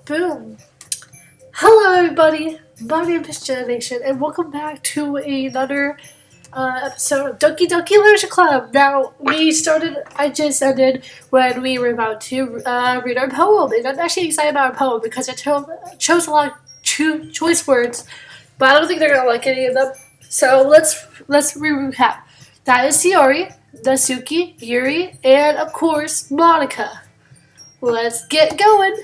Boom. Hello everybody, my name is Nation, and welcome back to another episode of Doki Doki Literature Club. Now, I just ended when we were about to read our poem, and I'm actually excited about our poem because I chose a lot of choice words, but I don't think they're going to like any of them. So let's recap. That is Sayori, Natsuki, Yuri, and of course, Monica. Let's get going.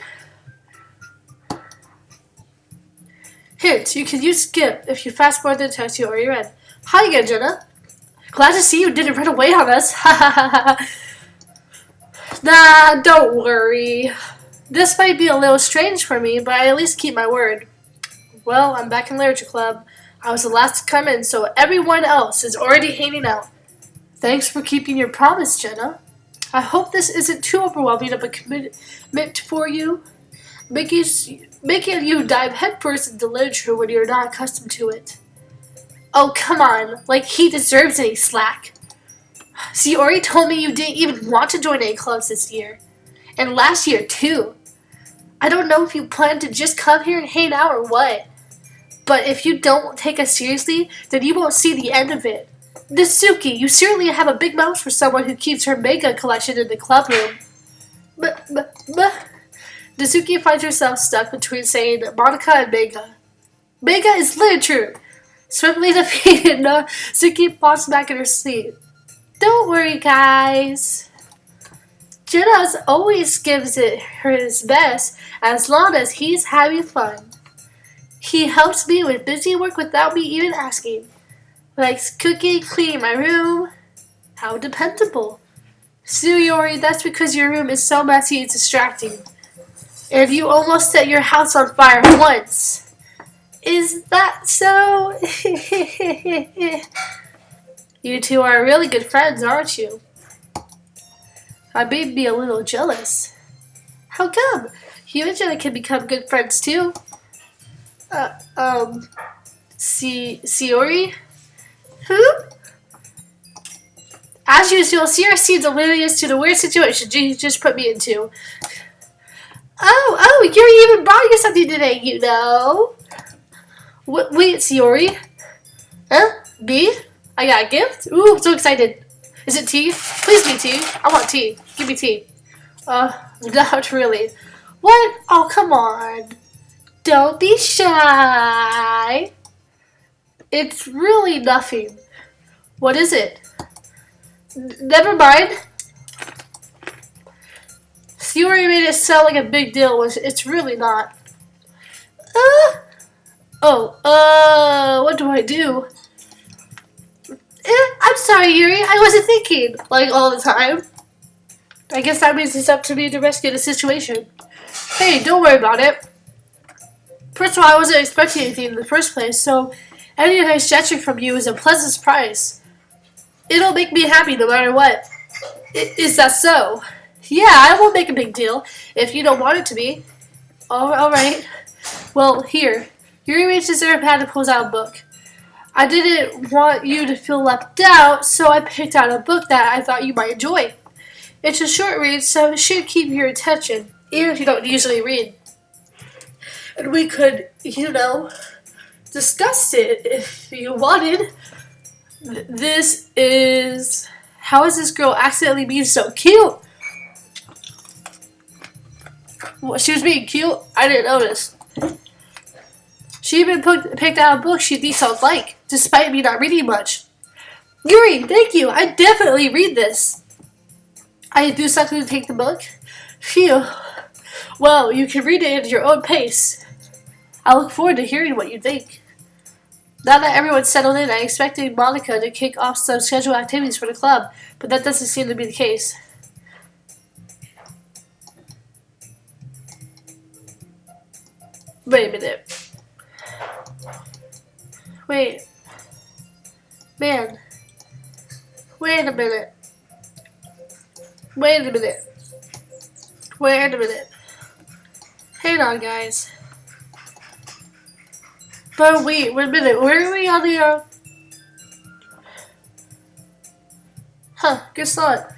Hint, you can use skip if you fast forward the text you already read. Hi again, Jenna. Glad to see you didn't run away on us. Nah, don't worry. This might be a little strange for me, but I at least keep my word. Well, I'm back in Literature Club. I was the last to come in, so everyone else is already hanging out. Thanks for keeping your promise, Jenna. I hope this isn't too overwhelming of a commitment for you. Making you dive headfirst into literature when you're not accustomed to it. Oh, come on. Like he deserves any slack. Sayori told me you didn't even want to join any clubs this year. And last year, too. I don't know if you plan to just come here and hang out or what. But if you don't take us seriously, then you won't see the end of it. Natsuki, you certainly have a big mouth for someone who keeps her manga collection in the club room. Natsuki finds herself stuck between saying Monica and manga. Manga is literature! Swiftly defeated, Natsuki pops back in her seat. Don't worry, guys. Jenna always gives it his best as long as he's having fun. He helps me with busy work without me even asking. Likes cooking, cleaning my room. How dependable. Sayori, that's because your room is so messy it's distracting. And you almost set your house on fire once. Is that so? You two are really good friends, aren't you? I may be a little jealous. How come? You and Jenna can become good friends too. Sayori? Who? As usual, Sayori seems oblivious to the weird situation you just put me into. Oh, you even brought you something today, you know. Wait, Sayori. Huh? Me? I got a gift? Ooh, I'm so excited. Is it tea? Please be tea. I want tea. Give me tea. Not really. What? Oh, come on. Don't be shy. It's really nothing. What is it? Never mind. Sayori made it sound like a big deal when it's really not. What do I do? I'm sorry, Yuri. I wasn't thinking, like, all the time. I guess that means it's up to me to rescue the situation. Hey, don't worry about it. First of all, I wasn't expecting anything in the first place, so any nice gesture from you is a pleasant surprise. It'll make me happy no matter what. Is that so? Yeah, I won't make a big deal if you don't want it to be. Alright. Well, here. Yuri reaches in her pad and pulls out a book. I didn't want you to feel left out, so I picked out a book that I thought you might enjoy. It's a short read, so it should keep your attention, even if you don't usually read. And we could, discuss it if you wanted. This is... How is this girl accidentally being so cute? What, she was being cute? I didn't notice. She even picked out a book she thinks I'd like, despite me not reading much. Yuri, thank you. I definitely read this. I do something to take the book? Phew. Well, you can read it at your own pace. I look forward to hearing what you think. Now that everyone's settled in, I expected Monica to kick off some scheduled activities for the club, but that doesn't seem to be the case. Wait a minute. Wait. Man. Wait a minute. Wait a minute. Wait a minute. Hang on, guys. But wait a minute. Where are we on the, Guess not.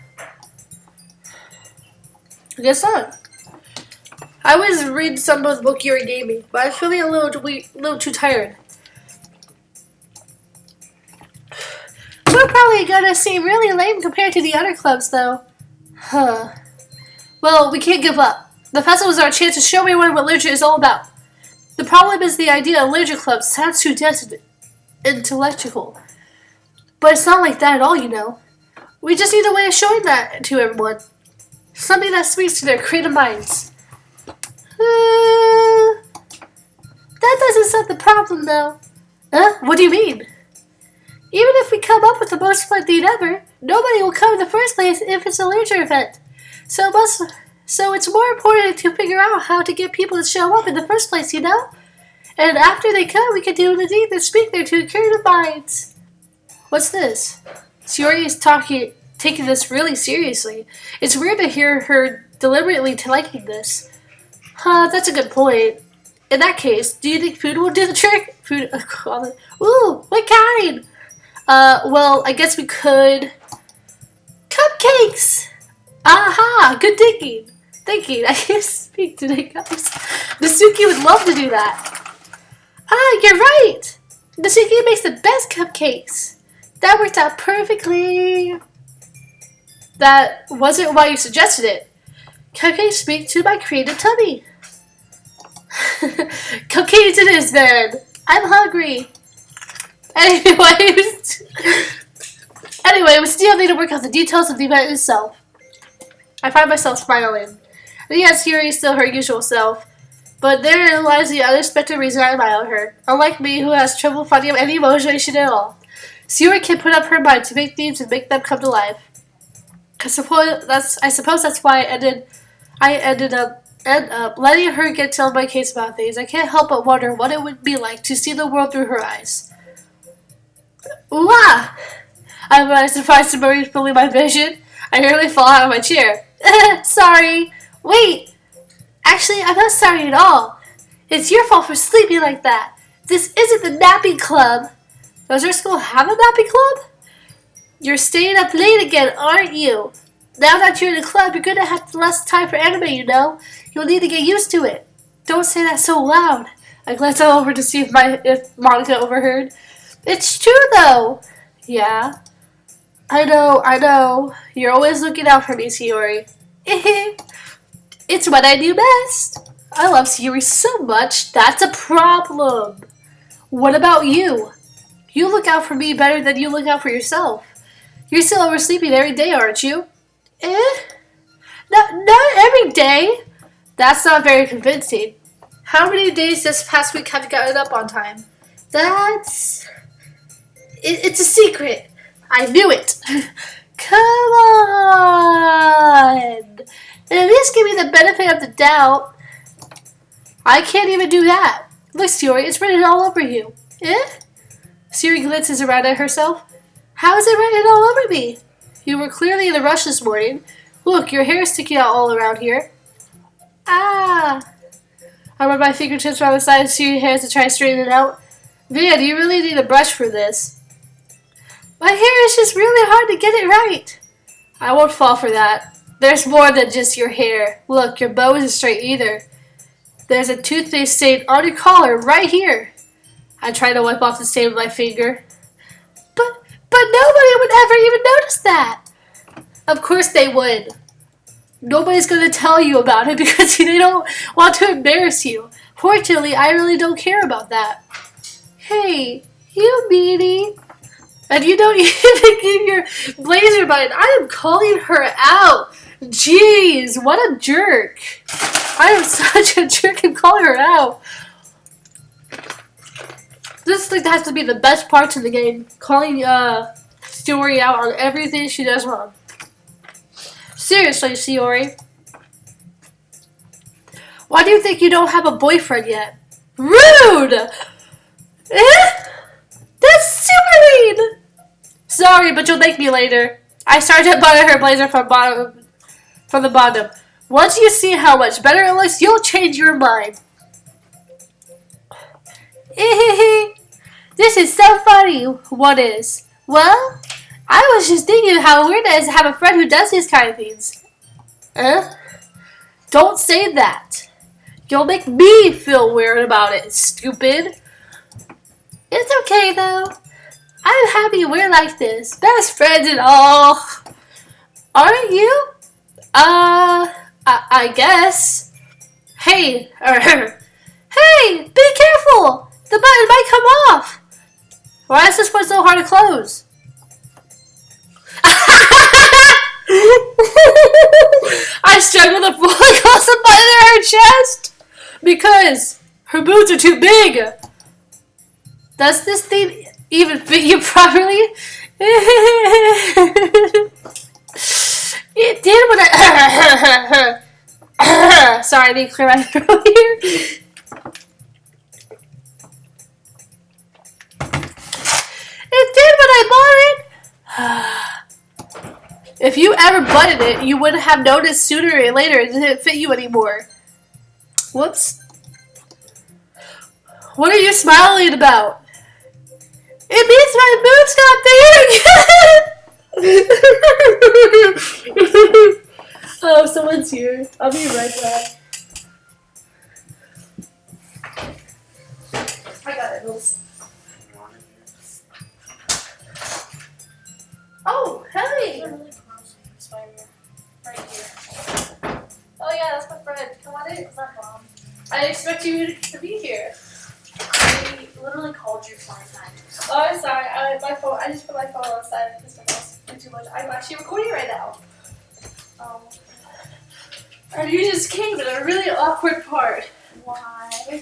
I was reading some of the book you gave me, but I'm feeling a little too tired. We're probably gonna seem really lame compared to the other clubs, though. Huh. Well, we can't give up. The festival is our chance to show everyone what literature is all about. The problem is the idea of literature clubs sounds too intellectual. But it's not like that at all, you know. We just need a way of showing that to everyone. Something that speaks to their creative minds. That doesn't solve the problem, though. Huh? What do you mean? Even if we come up with the most fun thing ever, nobody will come in the first place if it's a literature event. So it's more important to figure out how to get people to show up in the first place, you know? And after they come, we can do the thing that speak their two creative minds. What's this? Shiori is taking this really seriously. It's weird to hear her deliberately liking this. That's a good point. In that case, do you think food will do the trick? Food, ooh, what kind? Well, I guess we could... Cupcakes! Aha! Good thinking. I can't speak today, guys. Nasuki would love to do that. You're right! Nasuki makes the best cupcakes. That worked out perfectly. That wasn't why you suggested it. Cupcakes speak to my creative tummy. Cupcakes it is then. I'm hungry. Anyway, we still need to work out the details of the event itself. I find myself smiling. Yes, Yuri is still her usual self. But therein lies the unexpected reason I admire her. Unlike me, who has trouble finding any emotion at all. Yuri can put up her mind to make things and make them come to life. I suppose that's why I ended up letting her get to my case about things. I can't help but wonder what it would be like to see the world through her eyes. Ooh ah! I'm surprised to Marie filling my vision. I nearly fall out of my chair. Sorry. Wait. Actually, I'm not sorry at all. It's your fault for sleeping like that. This isn't the napping club. Does your school have a napping club? You're staying up late again, aren't you? Now that you're in the club, you're going to have less time for anime, you know? You'll need to get used to it. Don't say that so loud. I glanced over to see if Monica overheard. It's true, though. Yeah. I know. You're always looking out for me, Shiori. It's what I do best. I love Shiori so much, that's a problem. What about you? You look out for me better than you look out for yourself. You're still oversleeping every day, aren't you? Not every day. That's not very convincing. How many days this past week have you gotten up on time? It's a secret. I knew it. Come on. At least give me the benefit of the doubt. I can't even do that. Look, Shiori, it's written all over you. Shiori glances around at herself. How is it written all over me? You were clearly in a rush this morning. Look, your hair is sticking out all around here. Ah. I run my fingertips around the side of Shiori's hair to try to straighten it out. Man, you really need a brush for this. My hair is just really hard to get it right. I won't fall for that. There's more than just your hair. Look, your bow isn't straight either. There's a toothpaste stain on your collar right here. I try to wipe off the stain with my finger. But nobody would ever even notice that. Of course they would. Nobody's going to tell you about it because they don't want to embarrass you. Fortunately, I really don't care about that. Hey, you meanie. And you don't even give your blazer button. I am calling her out. Jeez, what a jerk. I am such a jerk and calling her out. This has to be the best parts of the game. Calling Shiori out on everything she does wrong. Seriously, Shiori. Why do you think you don't have a boyfriend yet? Rude! That's super mean! Sorry, but you'll thank me later. I started to button her blazer from the bottom. Once you see how much better it looks, you'll change your mind. This is so funny. What is? Well, I was just thinking how weird it is to have a friend who does these kind of things. Don't say that. You'll make me feel weird about it, stupid. It's okay, though. I'm happy we're like this. Best friends and all. Aren't you? I guess. Hey, hey, be careful! The button might come off. Why is this one so hard to close? I struggled to pull across the button in her chest because her boots are too big. Does this thing even fit you properly? It did when I... Sorry, I need to clear my throat here. It did when I bought it. If you ever butted it, you wouldn't have noticed sooner or later it didn't fit you anymore. Whoops. What are you smiling about? It means my boot's got big. Oh, someone's here. I'll be right back. I got it, Mills. Oh, hey! Right here. Oh yeah, that's my friend. Come on in. What's that, Mom? I expect you to be here. I literally called you 20 times. Oh, I'm sorry. My phone. I just put my phone on silent because my mom's doing too much. I'm actually recording right now. And you just came at a really awkward part. Why?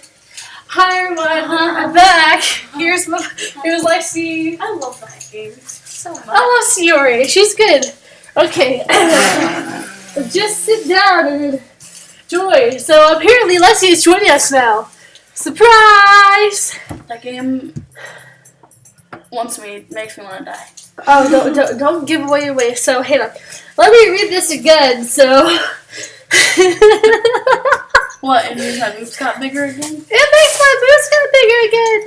Hi everyone, I'm back. Here's Lexi. I love that game so much. I love Siori. She's good. Okay. Just sit down and enjoy. So apparently Lexi is joining us now. Surprise! That game makes me want to die. Oh, don't give away your way. So hang on. Let me read this again. So. What? It means my boobs got bigger again? It makes my boobs got bigger again.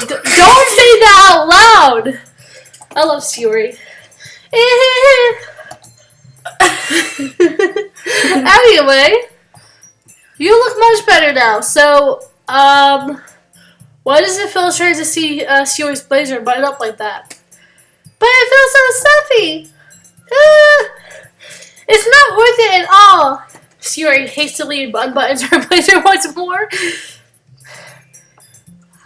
Don't say that out loud. I love Siori. Anyway, you look much better now. So, why does it feel strange to see Siori's blazer button up like that? But it feels so stuffy. It's not worth it at all. Siori hastily unbuttons her blazer once more.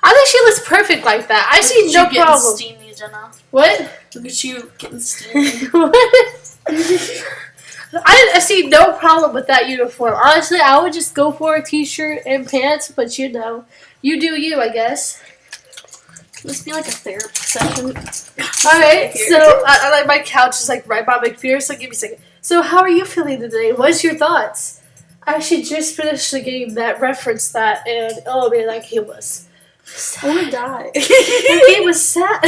I think she looks perfect like that. I see no problem. Steamy, Jenna. What? Look at you getting steamy. What? I see no problem with that uniform. Honestly, I would just go for a t-shirt and pants, but you know, you do you, I guess. This be like a therapy session. Alright, so I like my couch is like right by my computer, so give me a second. So how are you feeling today? What's your thoughts? I actually just finished the game that referenced that, and oh man, that game was sad. I want to die. That game was sad.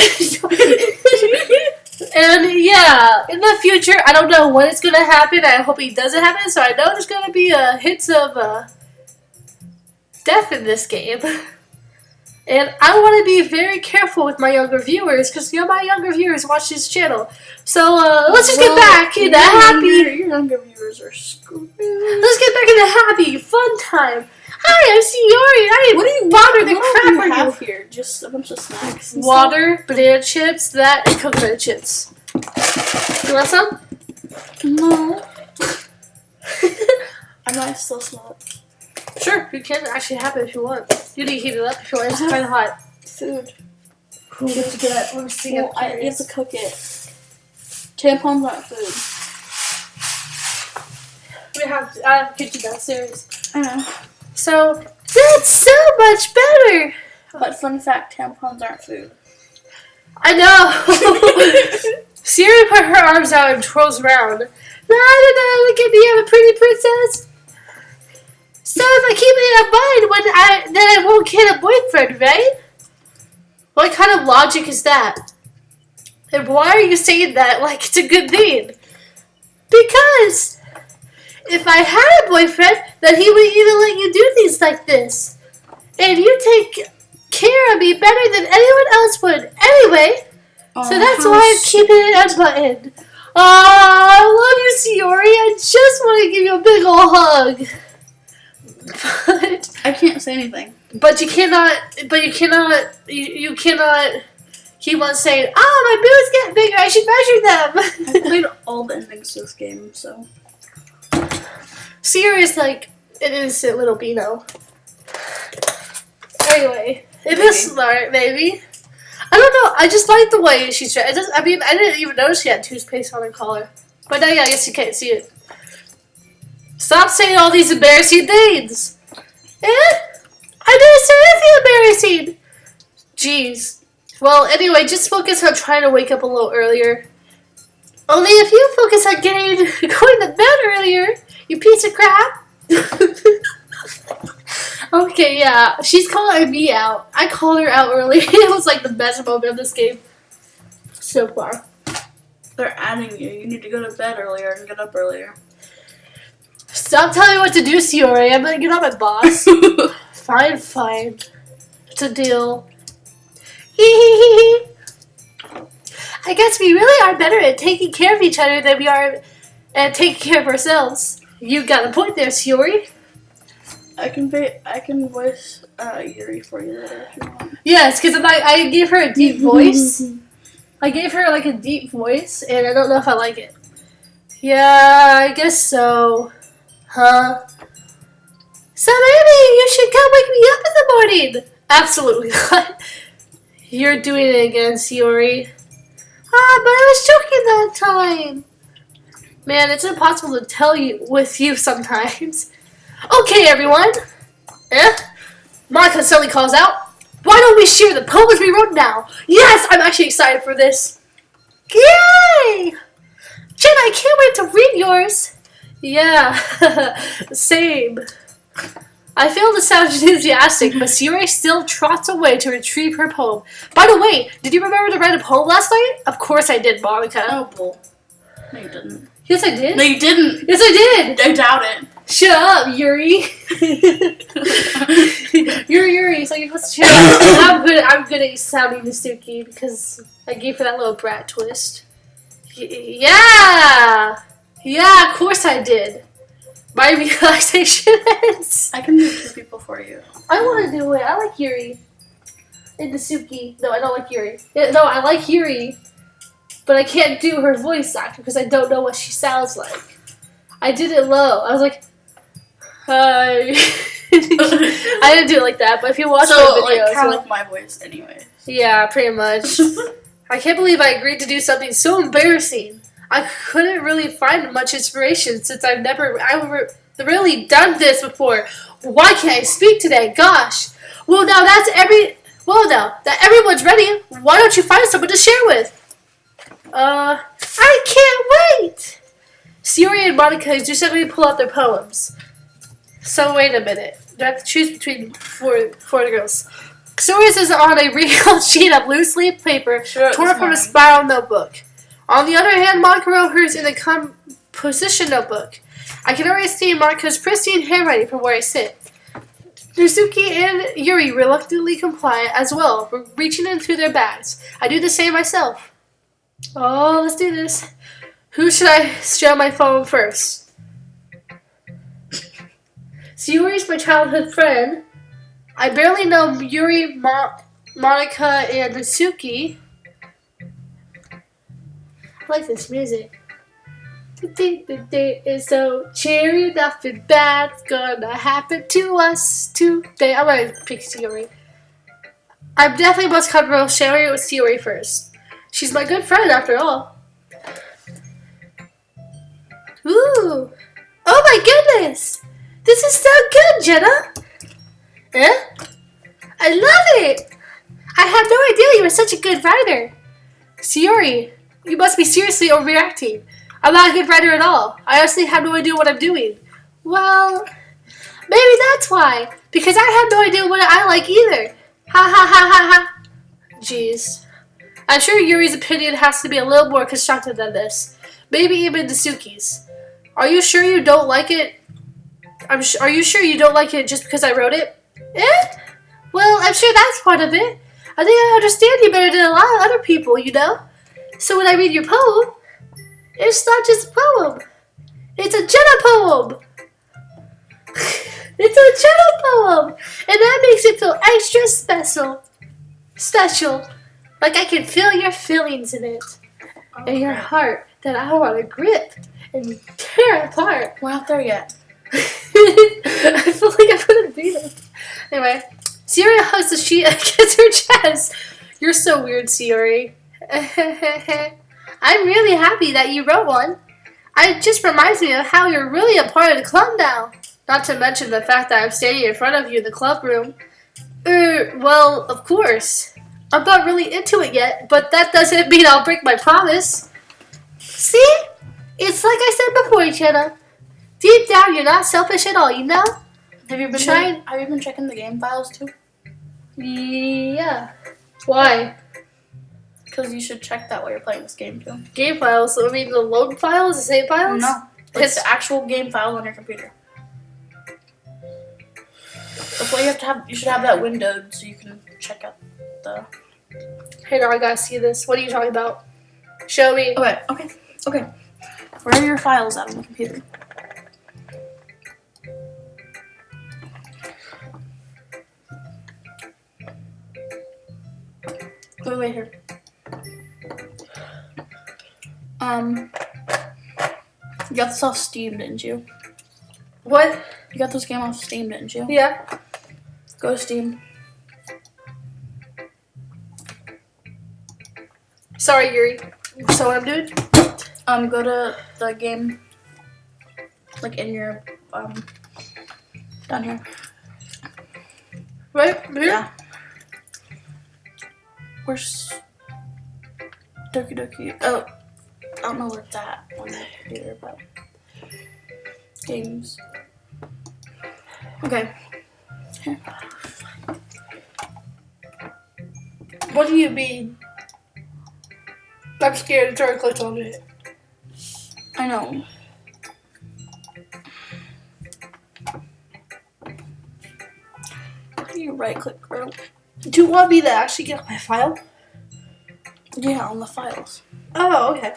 And yeah, in the future, I don't know when it's going to happen. I hope it doesn't happen, so I know there's going to be hits of death in this game. And I want to be very careful with my younger viewers, because my younger viewers watch this channel. So let's just get back into happy. Your younger viewers are screwed. Let's get back into happy, fun time. Hi, I'm Siori. What do you water the crap you out of have here? Just a bunch of snacks. And water, banana chips, that, and coconut chips. You want some? No. I might still smell it. Sure, you can actually have it if you want. You need to heat it up if you want. It's kind of hot. Food. Ooh, what you get? Let me see. Well, you have to cook it. Tampons aren't food. I have a kitchen downstairs. I know. So, that's so much better! But fun fact, tampons aren't food. I know! Siri put her arms out and twirls around. Look at me, I'm a pretty princess! So if I keep it in mind, then I won't get a boyfriend, right? What kind of logic is that? And why are you saying that like it's a good thing? Because if I had a boyfriend, then he would even let you do things like this. And you take care of me better than anyone else would anyway. So that's why I'm keeping it unbuttoned. I love you, Siori. I just want to give you a big ol' hug. But say anything. But you cannot. You cannot keep on saying, "Oh, my boobs get bigger. I should measure them." I played all the endings to this game, so. Sierra is like an innocent little Beano. Anyway, it is smart, maybe. I don't know. I just like the way she's dressed. I didn't even notice she had toothpaste on her collar. But now, yeah, I guess you can't see it. Stop saying all these embarrassing things. I didn't say anything embarrassing. Jeez. Well, anyway, just focus on trying to wake up a little earlier. Only if you focus on going to bed earlier, you piece of crap. Okay, yeah. She's calling me out. I called her out earlier. It was like the best moment of this game so far. They're adding you. You need to go to bed earlier and get up earlier. Stop telling me what to do, Siore. You're not my boss. Fine. It's a deal. I guess we really are better at taking care of each other than we are at taking care of ourselves. You got a point there, Siore. I can voice Yuri for you later if you want. Yes, because I gave her a deep voice. I gave her like a deep voice, and I don't know if I like it. Yeah, I guess so. Huh? So maybe you should come wake me up in the morning. Absolutely not. You're doing it again, Siori. But I was joking that time. Man, it's impossible to tell you with you sometimes. Okay, everyone. Monica suddenly calls out. Why don't we share the poems we wrote now? Yes, I'm actually excited for this. Yay! Jen, I can't wait to read yours. Yeah, same. I fail to sound enthusiastic, but Siori still trots away to retrieve her poem. By the way, did you remember to write a poem last night? Of course I did, Monica. Oh, bull. No, you didn't. Yes, I did. No, you didn't. Yes, I did. I doubt it. Shut up, Yuri. You're Yuri, so you're supposed to shut up. I'm good at sounding Nasuki because I gave her that little brat twist. Yeah, of course I did. My relaxation is. I can do 2 people for you. I want to do it. I like Yuri. And Nasuki. No, I don't like Yuri. No, I like Yuri. But I can't do her voice actor because I don't know what she sounds like. I did it low. I was like, hi. I didn't do it like that, but if you watch my videos... So, kind of like my voice anyway. Yeah, pretty much. I can't believe I agreed to do something so embarrassing. I couldn't really find much inspiration since I've never really done this before. Why can't I speak today? Gosh. Well, now that everyone's ready, why don't you find someone to share with? I can't wait. Siori and Monica just suddenly pull out their poems. So wait a minute. Do I have to choose between four girls? Siori's is on a wrinkled sheet of loose leaf paper torn from a spiral notebook. On the other hand, Monica wrote hers in a composition notebook. I can already see Monica's pristine handwriting from where I sit. Nasuki and Yuri reluctantly comply as well, reaching into their bags. I do the same myself. Oh, let's do this. Who should I show my phone first? So Yuri's my childhood friend. I barely know Yuri, Monica, and Nasuki. I like this music. The day is so cheery, nothing bad's gonna happen to us today. I'm gonna pick Siori. I'm definitely most comfortable sharing it with Siori first. She's my good friend after all. Ooh! Oh my goodness! This is so good, Jenna! I love it! I had no idea you were such a good writer. Siori, you must be seriously overreacting. I'm not a good writer at all. I honestly have no idea what I'm doing. Well, maybe that's why. Because I have no idea what I like either. Ha ha ha ha ha. Jeez. I'm sure Yuri's opinion has to be a little more constructive than this. Maybe even Nasuki's. Are you sure you don't like it? Are you sure you don't like it just because I wrote it? Well, I'm sure that's part of it. I think I understand you better than a lot of other people, you know? So when I read your poem, it's not just a poem. It's a Jenna poem. It's a Jenna poem. And makes it feel extra special. Special. Like I can feel your feelings in it. And your heart that I want to grip and tear apart. We're not there yet. I feel like I'm gonna beat it. Anyway, Sayori hugs the sheet against her chest. You're so weird, Sayori. I'm really happy that you wrote one. It just reminds me of how you're really a part of the club now. Not to mention the fact that I'm standing in front of you in the club room. Well, of course. I'm not really into it yet, but that doesn't mean I'll break my promise. See? It's like I said before, Jenna. Deep down, you're not selfish at all, you know? Have you been checking the game files too? Yeah. Why? Because you should check that while you're playing this game too. Game files? So I mean the load files, the save files? No. It's the actual game file on your computer. That's why you have to have. You should have that windowed so you can check out the. Hey, now I gotta see this. What are you talking about? Show me. Okay. Where are your files at on the computer? Wait here. You got this off Steam, didn't you? What? You got this game off Steam, didn't you? Yeah. Go to Steam. Sorry, Yuri. So what I'm doing? Go to the game, like in your, down here. Right? Here? Yeah. Where's Doki Doki? Oh, I don't know where it's at on the computer, but games. Okay. Here. What do you mean? I'm scared. It's already clicked on it. I know. How do you right click, girl? Do you want me to actually get my file? Yeah, on the files. Oh, okay.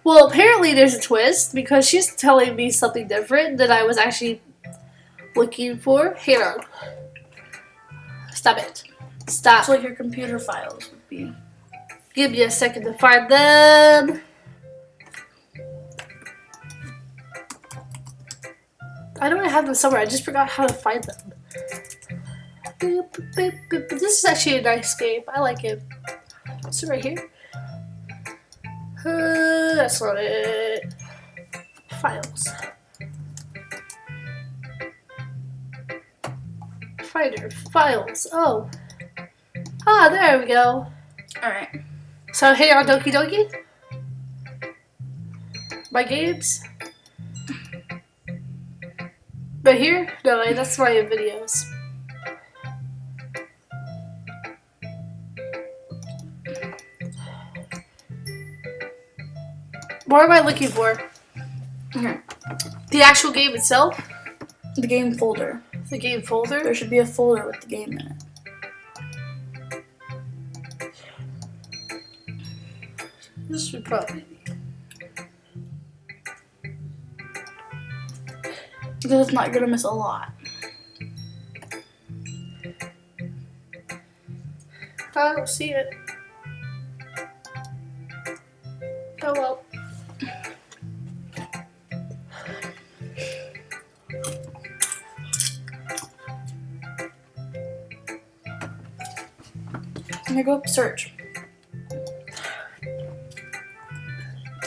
Well, apparently there's a twist because she's telling me something different than I was actually looking for. Hang on. Stop it. Stop. So like your computer files would be. Give me a second to find them. I know I have them somewhere. I just forgot how to find them. This is actually a nice game. I like it. Is it right here? That's not it. Files. Finder. Files. Oh. Ah, there we go. Alright. So, hey on Doki Doki? My games? But here? No, wait, that's my videos. What am I looking for? Here. The actual game itself? The game folder. The game folder? There should be a folder with the game in it. This would probably be. Because if not, you're gonna miss a lot. I don't see it. Oh well. I'm gonna go up search.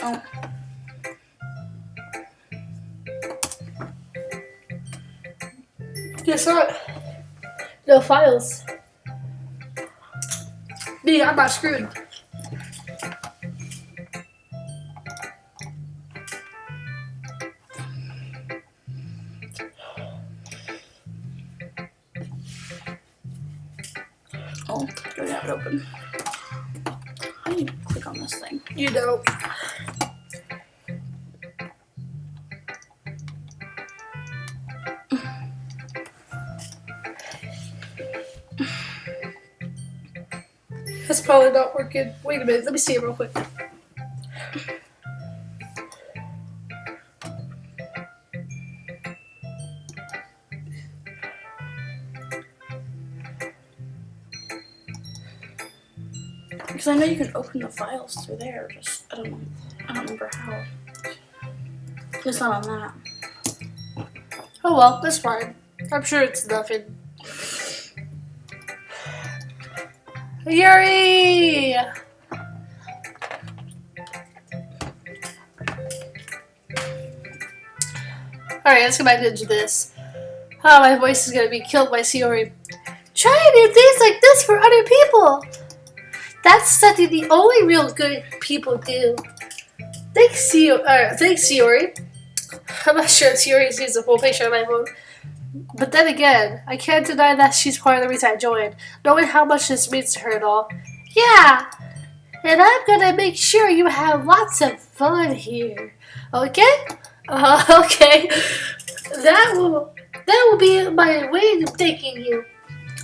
Oh. Guess what? No files. Me, I'm not screwed. Oh, do I have it open? How do you click on this thing? You know. That's probably not working. Wait a minute, let me see it real quick. Because I know you can open the files through there. Just I don't know. I don't remember how. It's not on that. Oh well, that's fine. I'm sure it's nothing. Yuri! Alright, let's go back into this. Oh, my voice is gonna be killed by Yuri. Try to do things like this for other people. That's something the only real good people do. Thanks, Yuri. I'm not sure if Yuri sees the full picture of my phone. But then again, I can't deny that she's part of the reason I joined, knowing how much this means to her and all. Yeah, and I'm gonna make sure you have lots of fun here. Okay? Okay. That will be my way of thanking you.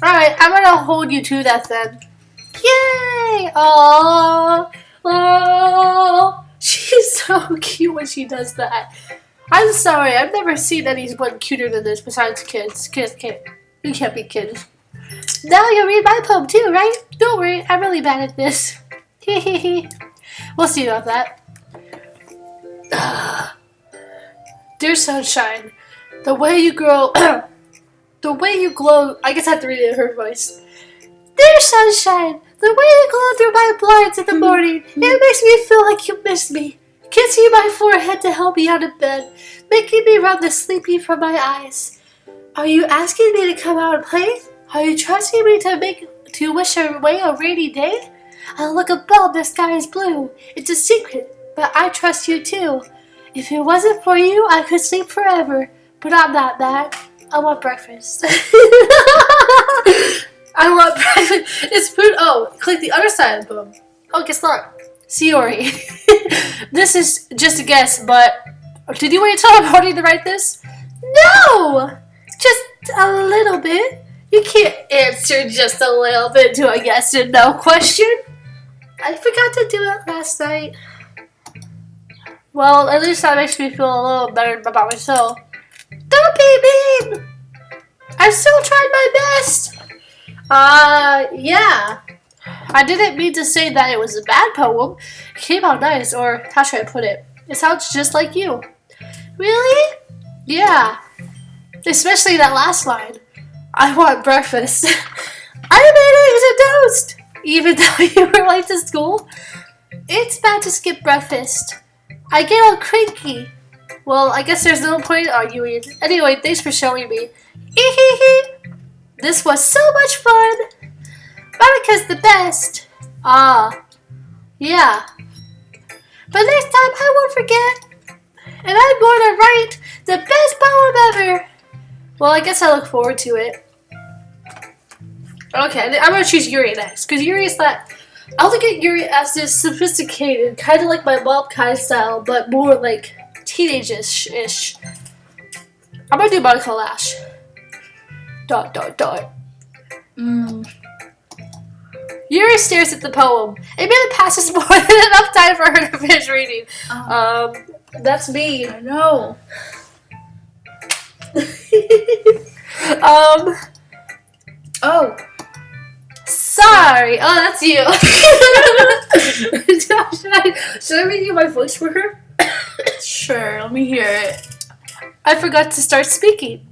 Alright, I'm gonna hold you to that then. Yay! Aww! Aww! She's so cute when she does that. I'm sorry, I've never seen anyone cuter than this besides kids. You can't be kids. Now you'll read my poem too, right? Don't worry, I'm really bad at this. We'll see about that. Dear sunshine, the way you grow, the way you glow. I guess I have to read it in her voice. Dear sunshine, the way you glow through my blinds in the morning, it makes me feel like you miss me. Kissing my forehead to help me out of bed, making me rub the sleepy from my eyes. Are you asking me to come out and play? Are you trusting me to wish away a rainy day? I look above, the sky is blue. It's a secret, but I trust you too. If it wasn't for you, I could sleep forever. But I'm not that. I want breakfast. I want breakfast. It's food. Oh, click the other side of the poem. Oh, guess not. Sayori. This is just a guess, but did you wait until I'm ready to write this? No! Just a little bit. You can't answer just a little bit to a yes or no question. I forgot to do it last night. Well, at least that makes me feel a little better about myself. Don't be mean! I still tried my best! Yeah. I didn't mean to say that it was a bad poem. It came out nice, or how should I put it? It sounds just like you. Really? Yeah. Especially that last line. I want breakfast. I made eggs and toast! Even though you were late to school? It's bad to skip breakfast. I get all cranky. Well, I guess there's no point in arguing. Anyway, thanks for showing me. This was so much fun. Monica's the best. Ah, yeah. But next time I won't forget. And I'm going to write the best poem ever. Well, I guess I look forward to it. Okay, I'm going to choose Yuri next. Because Yuri is that... I look at Yuri as this sophisticated, kind of like my mom kind of style, but more like teenage-ish. I'm going to do Monica Lash. ... Yuri stares at the poem. It maybe passes more than enough time for her to finish reading. That's me. I know. Oh. Sorry. Oh, that's you. Should I read you my voice for her? Sure, let me hear it. I forgot to start speaking.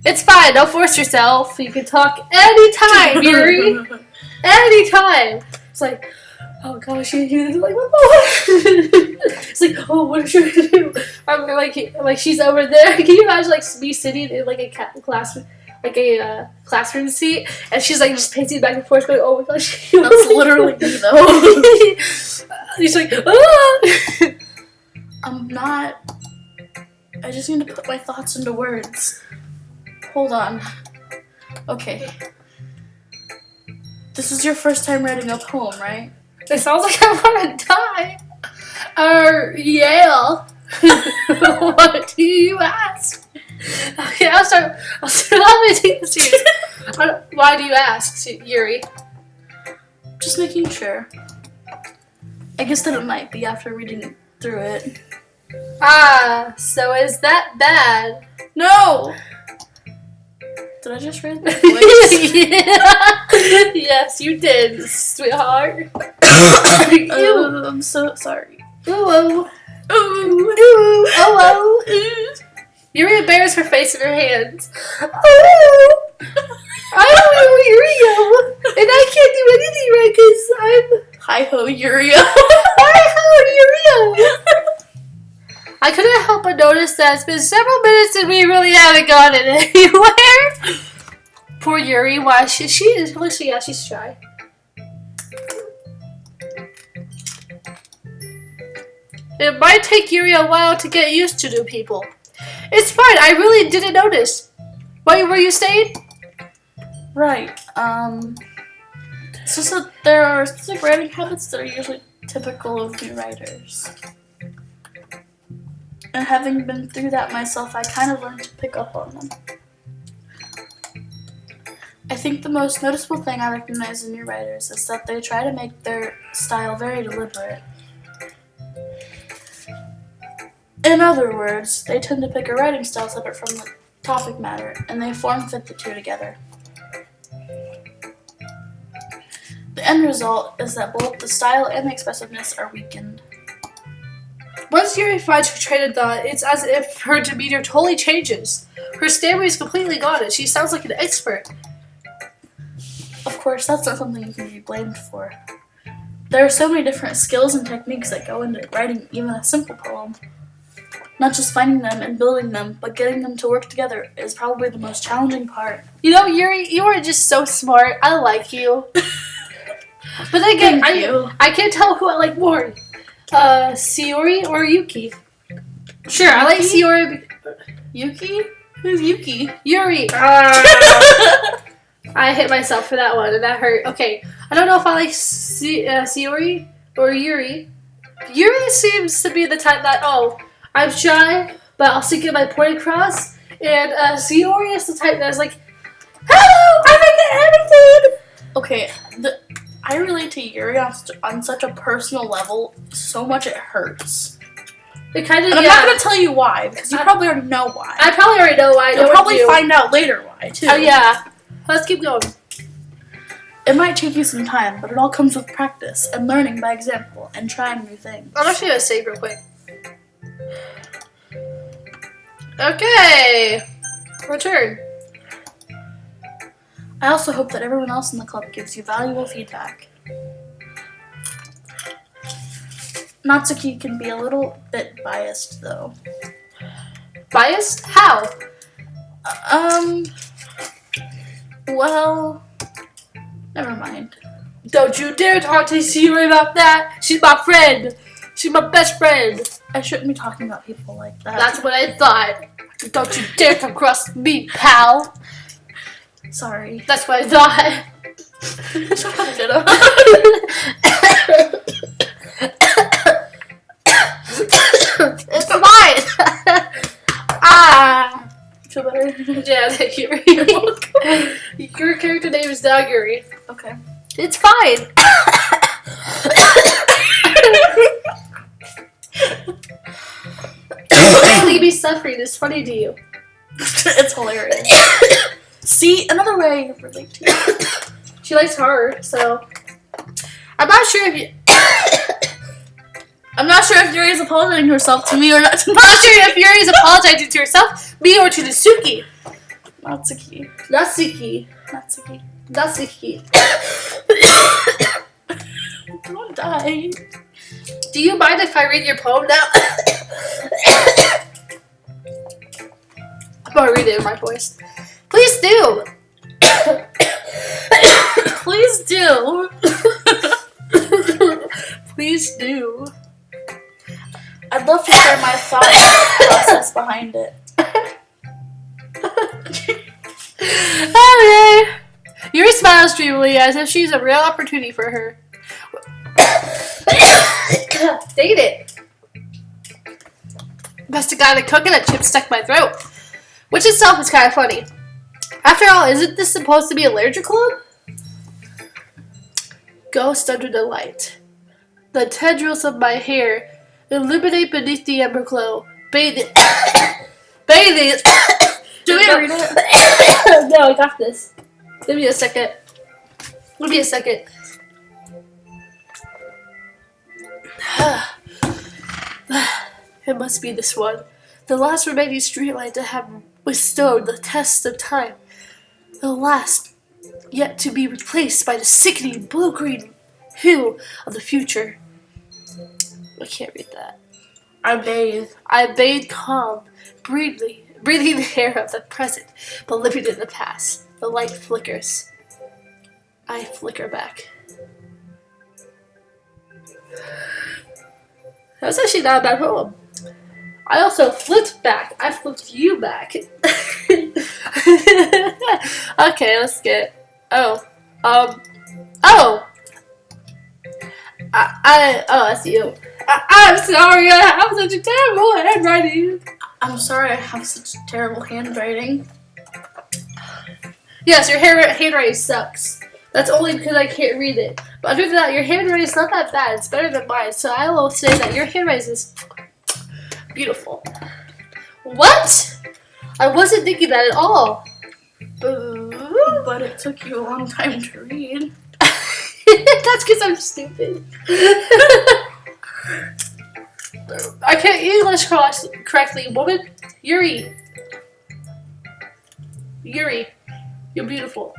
It's fine. Don't force yourself. You can talk anytime, Yuri. Anytime. It's like, oh gosh, he's like, it's like, oh, what should I do? I'm like she's over there. Can you imagine like me sitting in like a classroom? Like a classroom seat, and she's like just pacing back and forth, going, "Oh my gosh!" That's literally me, though. He's like, "Ah!" I'm not. I just need to put my thoughts into words. Hold on. Okay. This is your first time writing a poem, right? It sounds like I want to die. Yeah. What do you ask? Okay, I'll start. Let me take this serious. Why do you ask, Yuri? Just making sure. I guess that it might be after reading through it. Ah, so is that bad? No! Did I just raise my voice? Yeah. Yes, you did, sweetheart. I'm so sorry. Ooh, Ooh. ooh, oh, oh. Yuri bears her face in her hands. Oh, I'm Uriel, and I can't do anything right because I'm... Hi-ho, Uriel. Hi-ho, Uriel. I couldn't help but notice that it's been several minutes and we really haven't gotten anywhere. Poor Yuri, why she is, yeah, she's shy. It might take Yuri a while to get used to new people. It's fine, I really didn't notice. What were you saying? Right, it's just that there are specific writing habits that are usually typical of new writers. And having been through that myself, I kind of learned to pick up on them. I think the most noticeable thing I recognize in new writers is that they try to make their style very deliberate. In other words, they tend to pick a writing style separate from the topic matter, and they form-fit the two together. The end result is that both the style and the expressiveness are weakened. Once Yuri finds her train of thought, it's as if her demeanor totally changes. Her stamina is completely gone, and she sounds like an expert. Of course, that's not something you can be blamed for. There are so many different skills and techniques that go into writing even a simple poem. Not just finding them and building them, but getting them to work together is probably the most challenging part. You know, Yuri, you are just so smart. I like you. But then again, I can't tell who I like more. Sayori or Yuki? Sure, I like Sayori. Yuki? Who's Yuki? Yuri. I hit myself for that one, and that hurt. Okay, I don't know if I like Sayori or Yuri. Yuri seems to be the type that, oh, I'm shy, but I'll still get my point across. And Sayori is the type that's like, hello, I forget everything. Okay, I relate to Yuri on such a personal level, so much it hurts. It kind of. And I'm not going to tell you why, because you probably already know why. I probably already know why. You'll probably find out later why, too. Oh, yeah. Let's keep going. It might take you some time, but it all comes with practice and learning by example and trying new things. I'm actually going to save real quick. Okay. Return. I also hope that everyone else in the club gives you valuable feedback. Natsuki can be a little bit biased, though. Biased? How? Well, never mind. Don't you dare talk to Sayori about that. She's my friend. She's my best friend. I shouldn't be talking about people like that. That's what I thought. Don't you dare come across me, pal. Sorry. That's what I thought. Shut up. It's fine. Ah. Feel better? Yeah, thank you. Your character name is now Yuri. Okay. It's fine. Only be suffering is funny to you. It's hilarious. See, another way of relate to you. She likes horror, so I'm not sure if you. I'm not sure if Yuri is apologizing to herself to me or not. I'm not sure if Yuri is apologizing to herself, me, or to Natsuki. Natsuki. Natsuki. Natsuki. Natsuki. Don't die. Do you mind if I read your poem now? I'm gonna read it in my voice. Please do. Please do. Please do. I'd love to share my thought process behind it. Okay. Yuri smiles dreamily as if she's a real opportunity for her. Dang it. Must have got a coconut chip stuck in my throat. Which itself is kind of funny. After all, isn't this supposed to be a literature club? Ghost under the light. The tendrils of my hair illuminate beneath the amber glow. Bathing. Bathing. Do we I read it? No, I got this. Give me a second. It must be this one. The last remaining streetlight to have withstood the test of time. The last yet to be replaced by the sickening blue-green hue of the future. I can't read that. I bathe calm, breathing the air of the present, but living in the past. The light flickers. I flicker back. That's actually not a bad poem. I also flipped back. I flipped you back. Okay, let's get. Oh, that's you. I'm sorry. I have such a terrible handwriting. I'm sorry I have such terrible handwriting. Yes, your handwriting sucks. That's only because I can't read it. But other than that, your handwriting is not that bad. It's better than mine. So I will say that your handwriting is beautiful. What? I wasn't thinking that at all. But it took you a long time to read. That's because I'm stupid. I can't English correctly. Woman, Yuri, you're beautiful.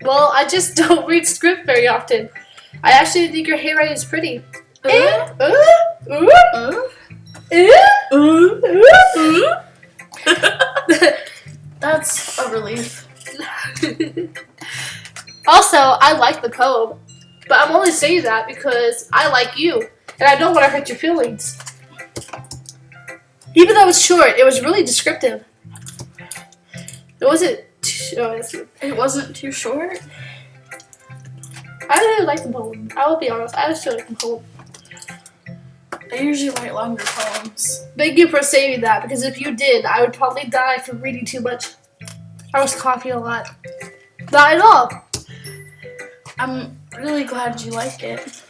Well, I just don't read script very often. I actually think your handwriting is pretty. That's a relief. Also, I like the poem, but I'm only saying that because I like you, and I don't want to hurt your feelings. Even though it's short, it was really descriptive. It wasn't too short? I really like the poem. I will be honest, I still like the poem. I usually write longer poems. Thank you for saying that, because if you did, I would probably die from reading too much. I was coughing a lot. Not at all. I'm really glad you like it.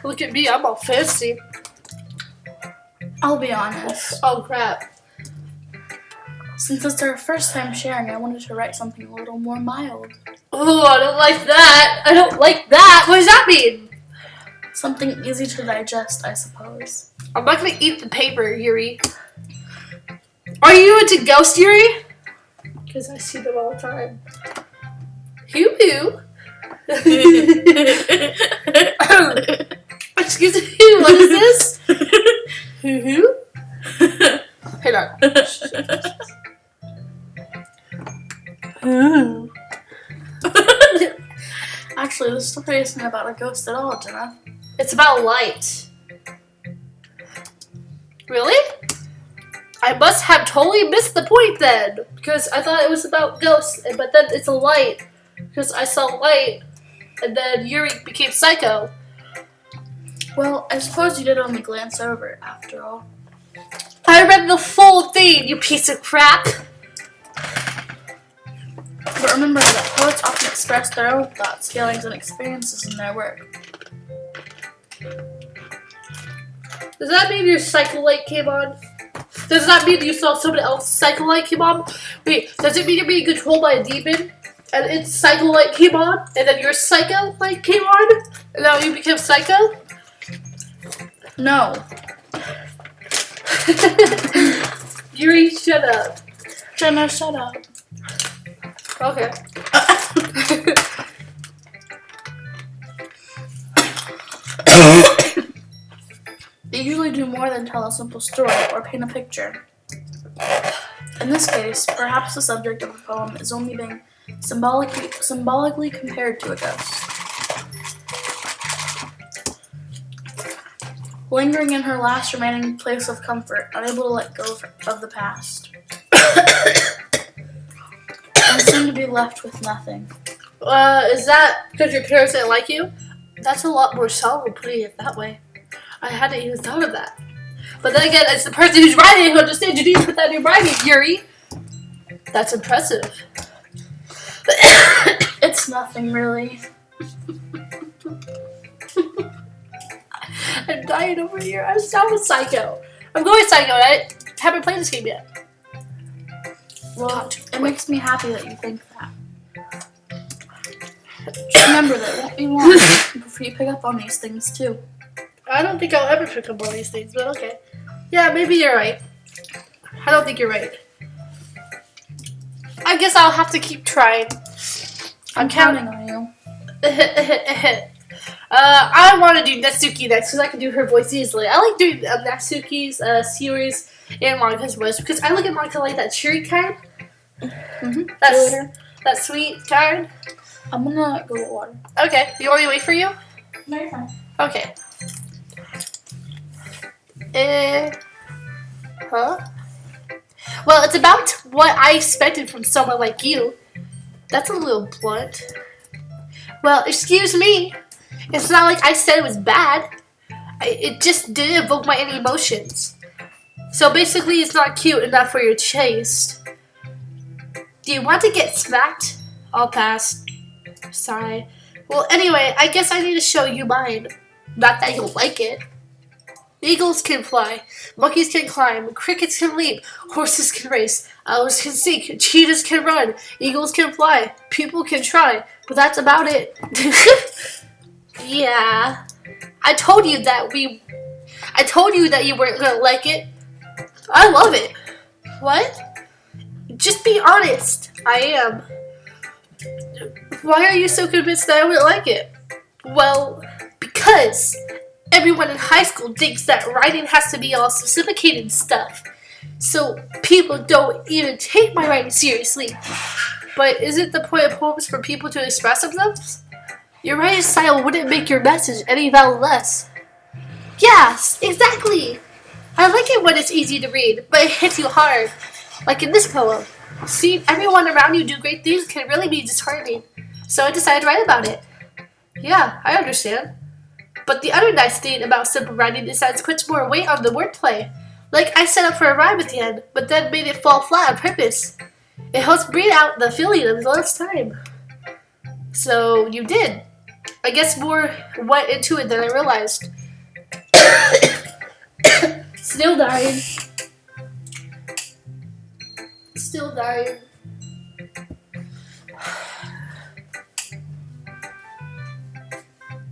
Look at me, I'm all fancy. I'll be honest. Oh crap. Since it's our first time sharing, I wanted to write something a little more mild. Oh, I don't like that. What does that mean? Something easy to digest, I suppose. I'm not gonna eat the paper, Yuri. Are you into ghost, Yuri? Because I see them all the time. Hoo-hoo. Excuse me, what is this? Hoo-hoo? Hang on. Ooh. Actually, the story isn't about a ghost at all, Jenna. It's about light. Really? I must have totally missed the point then, because I thought it was about ghosts, but then it's a light, because I saw light, and then Yuri became psycho. Well, I suppose you did only glance over it, after all. I read the full thing, you piece of crap! But remember that poets often express their own thoughts, feelings, and experiences in their work. Does that mean your psycho light came on? Does that mean you saw someone else's psycho light came on? Wait, does it mean you're being controlled by a demon? And its psycho light came on? And then your psycho light came on? And now you became psycho? No. Yuri, shut up. Jenna, shut up. Okay. They usually do more than tell a simple story or paint a picture. In this case, perhaps the subject of the poem is only being symbolically compared to a ghost. Lingering in her last remaining place of comfort, unable to let go of the past. And soon to be left with nothing. Is that because your parents didn't like you? That's a lot more solid putting it that way. I hadn't even thought of that. But then again, it's the person who's writing who understands you need to put that in writing, Yuri. That's impressive. It's nothing, really. I'm dying over here. I'm so psycho. I'm going psycho, right? haven't played this game yet. Well, it makes me happy that you think that. Just remember that it won't be long before you pick up on these things too. I don't think I'll ever pick up on these things, but okay. Yeah, maybe you're right. I don't think you're right. I guess I'll have to keep trying. I'm counting on you. I want to do Natsuki next because I can do her voice easily. I like doing Natsuki's series and Monika's voice because I look at Monika like that cheery kind. That sweet kind. I'm gonna go get water. Okay, you want me to wait for you? No, you're fine. Okay. Well, it's about what I expected from someone like you. That's a little blunt. Well, excuse me. It's not like I said it was bad. It just didn't evoke any emotions. So basically, it's not cute enough for your taste. Do you want to get smacked? I'll pass. Sorry. Well, anyway, I guess I need to show you mine. Not that you'll like it. Eagles can fly, monkeys can climb, crickets can leap, horses can race, owls can seek, cheetahs can run, eagles can fly, people can try, but that's about it. Yeah. I told you that you weren't gonna like it. I love it. What? Just be honest. I am. Why are you so convinced that I wouldn't like it? Well, because everyone in high school thinks that writing has to be all sophisticated stuff. So people don't even take my writing seriously. But isn't the point of poems for people to express themselves? Your writing style wouldn't make your message any less. Yes, exactly. I like it when it's easy to read, but it hits you hard. Like in this poem. Seeing everyone around you do great things can really be disheartening. So I decided to write about it. Yeah, I understand. But the other nice thing about simple writing is that it puts more weight on the wordplay. Like I set up for a rhyme at the end, but then made it fall flat on purpose. It helps breathe out the feeling of the last time. So you did. I guess more went into it than I realized. Still dying. Still dying.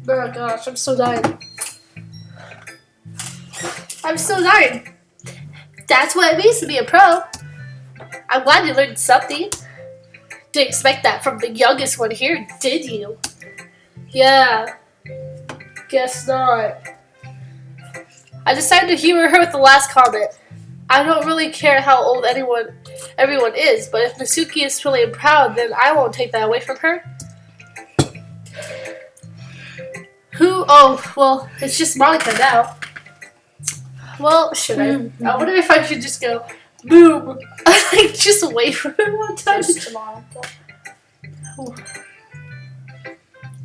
Oh gosh, I'm so dying. I'm so dying. That's what it means to be a pro. I'm glad you learned something. Didn't expect that from the youngest one here, did you? Yeah. Guess not. I decided to humor her with the last comment. I don't really care how old everyone is, but if Natsuki is feeling proud, then I won't take that away from her. Who? Oh, well, it's just Monika now. Well, should I? I wonder if I should just go, boom. Like, just wait for her one time. Just Monika.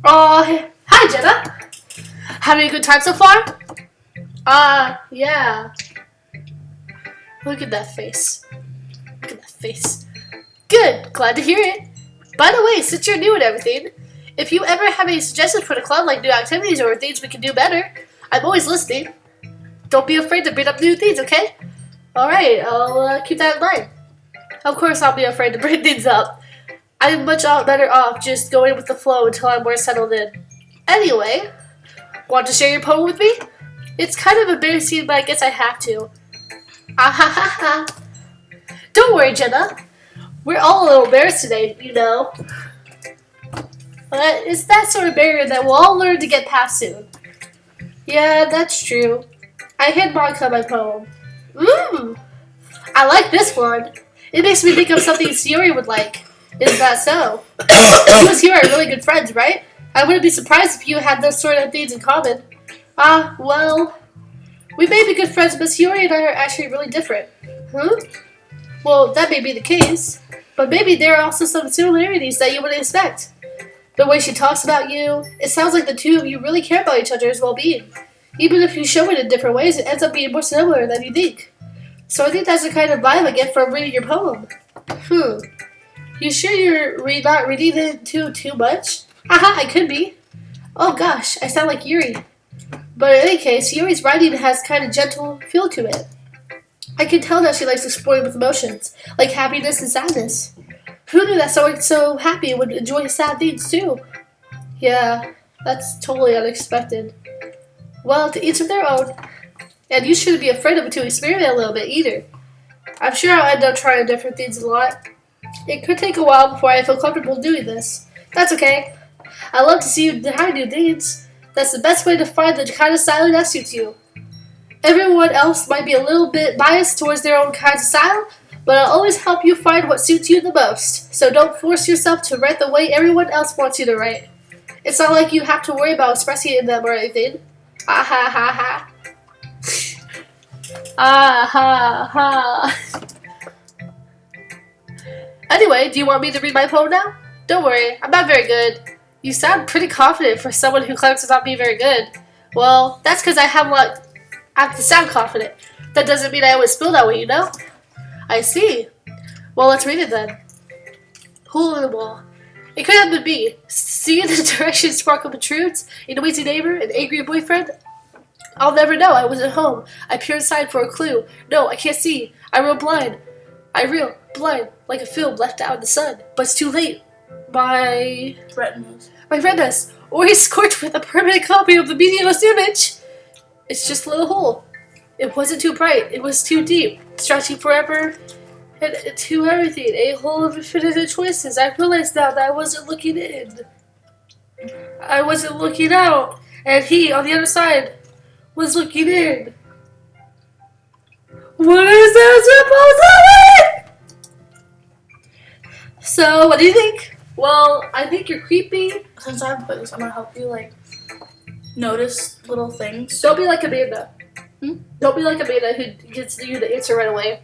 Oh, hi, Jenna. Having a good time so far? Yeah. Look at that face. Look at that face. Good. Glad to hear it. By the way, since you're new and everything, if you ever have any suggestions for the club, like new activities or things we can do better, I'm always listening. Don't be afraid to bring up new things, okay? Alright, I'll keep that in mind. Of course I'll be afraid to bring things up. I'm much better off just going with the flow until I'm more settled in. Anyway, want to share your poem with me? It's kind of embarrassing, but I guess I have to. Ah. Don't worry, Jenna. We're all a little embarrassed today, you know. But it's that sort of barrier that we'll all learn to get past soon. Yeah, that's true. I hand Monika my poem. I like this one. It makes me think of something Sayori would like. Is that so? You and Sayori are really good friends, right? I wouldn't be surprised if you had those sort of things in common. Well, we may be good friends, but Sayori and I are actually really different. Huh? Well, that may be the case, but maybe there are also some similarities that you wouldn't expect. The way she talks about you, it sounds like the two of you really care about each other's well-being. Even if you show it in different ways, it ends up being more similar than you think. So I think that's the kind of vibe I get from reading your poem. You sure you're not reading it too much? Haha, I could be. Oh gosh, I sound like Yuri. But in any case, Yuri's writing has kind of gentle feel to it. I can tell that she likes exploring with emotions, like happiness and sadness. Who knew that someone so happy would enjoy sad things too? Yeah, that's totally unexpected. Well, to each of their own. And you shouldn't be afraid of it to experiment a little bit either. I'm sure I'll end up trying different things a lot. It could take a while before I feel comfortable doing this. That's okay. I love to see you try new things. That's the best way to find the kind of style that suits you. Everyone else might be a little bit biased towards their own kind of style, but I'll always help you find what suits you the most. So don't force yourself to write the way everyone else wants you to write. It's not like you have to worry about expressing it in them or anything. Ah ha ha ha. Ah ha ha. Anyway, do you want me to read my poem now? Don't worry, I'm not very good. You sound pretty confident for someone who claims to not be very good. Well, that's because I have to sound confident. That doesn't mean I always feel that way, you know? I see. Well, let's read it then. Hole in the wall. It could have been me. Seeing the direction sparkle protrudes, a noisy neighbor, an angry boyfriend. I'll never know. I wasn't home. I peered inside for a clue. No, I can't see. I real blind, like a film left out in the sun. But it's too late. My retinas, already scorched with a permanent copy of the meaningless image. It's just a little hole. It wasn't too bright. It was too deep, stretching forever and to everything. A hole of infinite choices. I realized now that I wasn't looking in. I wasn't looking out, and he on the other side was looking in. What is this supposed to be? So, what do you think? Well, I think you're creepy. Since I've put this, I'm gonna help you notice little things. Don't be like Amanda. Don't be like Amanda who gets you the answer right away.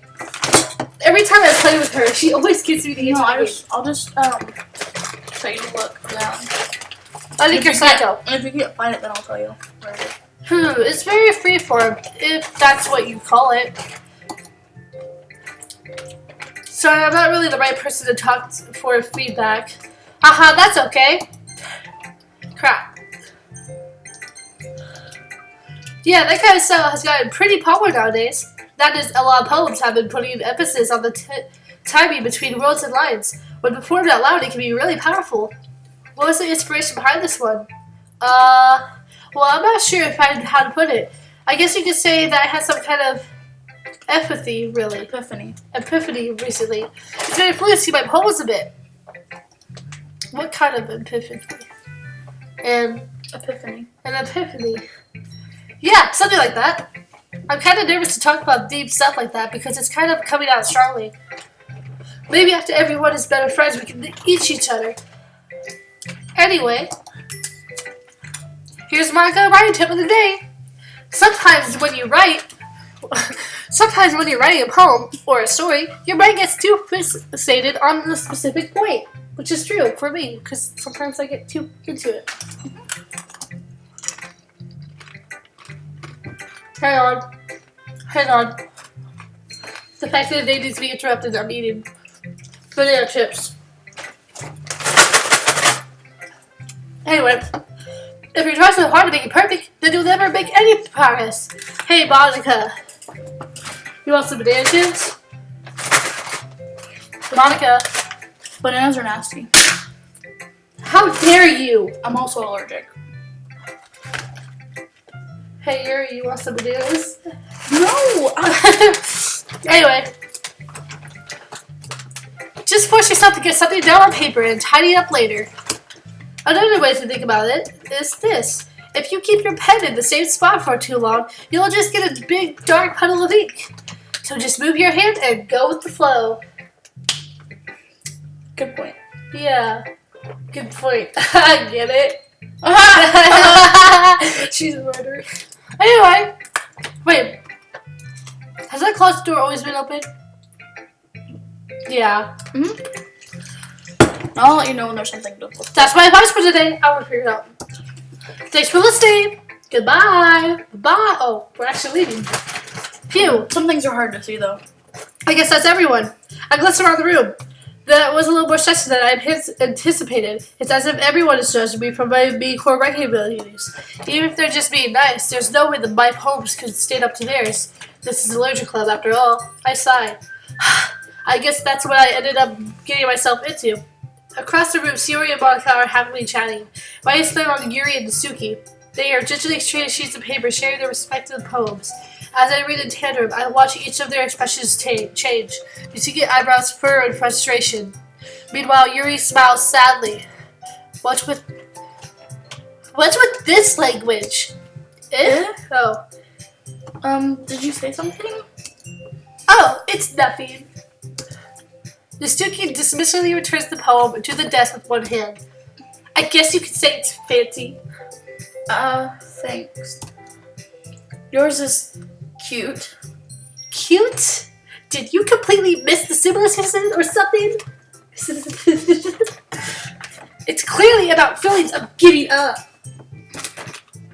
Every time I play with her, she always gives me the answer. I'll just tell you to look down. I think you're psycho. And if you can't find it, then I'll tell you. It's very freeform, if that's what you call it. Sorry, I'm not really the right person to talk for feedback. Haha, that's okay. Crap. Yeah, that kind of style has gotten pretty popular nowadays. That is, a lot of poems have been putting emphasis on the timing between words and lines. When performed out loud, it can be really powerful. What was the inspiration behind this one? Well, I'm not sure how to put it. I guess you could say that I had some kind of epiphany recently. It's been influencing my poems a bit. What kind of epiphany? An epiphany. Yeah, something like that. I'm kind of nervous to talk about deep stuff like that because it's kind of coming out strongly. Maybe after everyone is better friends, we can each other. Anyway, here's my writing tip of the day. Sometimes when you're writing a poem or a story, your brain gets too fixated on the specific point, which is true for me because sometimes I get too into it. Hang on. The fact that the day needs to be interrupted, I'm eating banana chips. Anyway, if you try so hard to make it perfect, then you'll never make any progress. Hey, Monica. You want some banana chips? Monica. Bananas are nasty. How dare you? I'm also allergic. Hey, Yuri, you want some bananas? No! Anyway. Just force yourself to get something down on paper and tidy it up later. Another way to think about it is this. If you keep your pen in the same spot for too long, you'll just get a big dark puddle of ink. So just move your hand and go with the flow. Good point. Yeah. Good point. I get it. She's a murderer. Anyway. Wait. Has that closet door always been open? Yeah. I'll let you know when there's something to look. That's my advice for today. I will figure it out. Thanks for listening. Goodbye. Bye. Oh, we're actually leaving. Phew. Some things are hard to see, though. I guess that's everyone. I glance around the room. That was a little more stressful than I anticipated. It's as if everyone is judging me for my core writing abilities. Even if they're just being nice, there's no way that my poems could stand up to theirs. This is a literature club, after all. I sighed. I guess that's what I ended up getting myself into. Across the room, Sayori and Monica are happily chatting. My eyes flame on Yuri and Suki. They are gingerly exchanging sheets of paper, sharing their respective poems. As I read in tandem, I watch each of their expressions change. Suki eyebrows furrow in frustration. Meanwhile, Yuri smiles sadly. What's with this language? Oh. Did you say something? Oh, it's nothing. Suki dismissively returns the poem to the desk with one hand. I guess you could say it's fancy. Thanks. Yours is cute. Cute? Did you completely miss the stimulus or something? It's clearly about feelings of giving up.